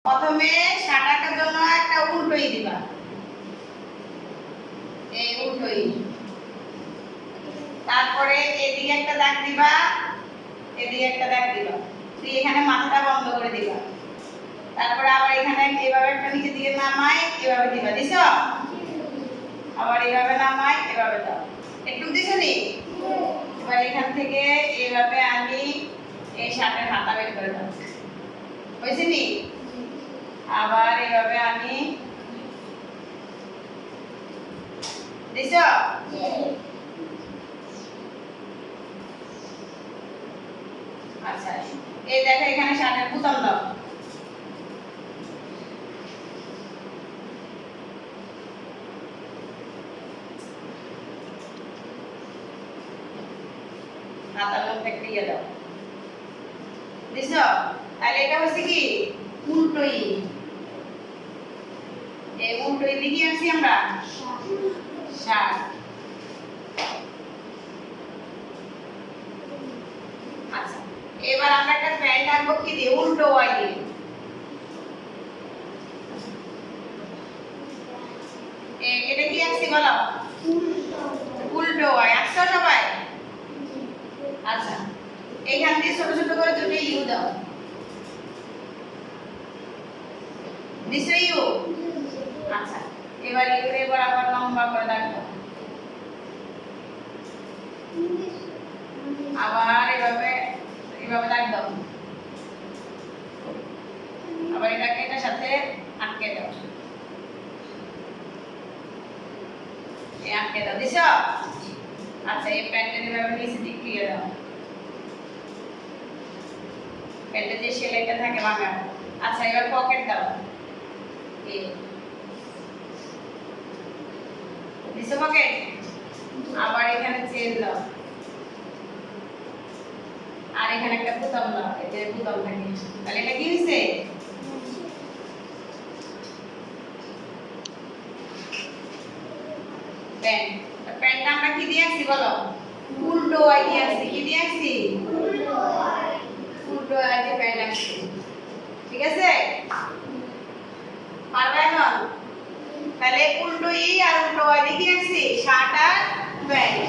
প্রথমে শাটাটার জন্য একটা উল্টোই দিবা, এই উল্টোই। তারপরে এদিকে একটা দাগ দিবা, এদিকে একটা দাগ দিবা, তুই এখানে মাথাটা বন্ধ করে দিবা। তারপরে আবার এখানে এভাবে একটা নিচে দিকে নামাই, এভাবে দিবা। দিছো? আবার এভাবে নামাই, এভাবে দাও। একটু দিছো নি? এবার এখান থেকে এইভাবে আমি এই শার্টের হাতা বের করে দাও। হয়েছে নি? আবার এইভাবে আমি দিছো? আচ্ছা, এই দেখো এখানে শার্টের বোতাম দাও। হাতার মধ্যে একটা ইয়ে দাও। দিছো? তাহলে এটা হচ্ছে কি উল্টোই। এই উল্টোই দিকে আছি আমরা শার্ট। আচ্ছা, এবার আমরা একটা প্যান্ট আঁকবো কি দিয়ে? উল্টো ওয়াই দিয়ে। এটা কি আঁকছি বলো? উল্টো ওয়াই। আঁকছো সবাই? আচ্ছা, এইখান দিয়ে ছোট ছোট করে দুটো ইউ দাও। দিছো ইউ? আচ্ছা, এবার ইউ এবার আবার লম্বা করে দাও। আবার এভাবে এভাবে দাগ দাও। আবার এটাকে এটার সাথে আটকে দাও। এই আটকে দাও। দিছো? আচ্ছা, এই প্যান্টের এভাবে নিচে দিক দিয়ে দাও। প্যান্টের যে সেলাইটা থাকে ভাঙা। আচ্ছা, এবার পকেট দাও। এই দিছো পকেট? আবার এখানে চেন দাও। আর এখানে একটা বোতাম দাও, এতে বোতাম থাকে। তাহলে এটা কি হইছে? প্যান্ট। প্যান্টটা আমরা কি দিয়ে আসছি বলো? উল্টো ওয়াই দিয়ে আসছি। কি দিয়ে আসছি? উল্টো ওয়াই দিয়ে প্যান্ট আসছি। ঠিক আছে? পারবে এখন? তাহলে উল্টো ই আর উল্টো ওয়াই দিয়ে কি আসছি? শার্ট আর প্যান্ট।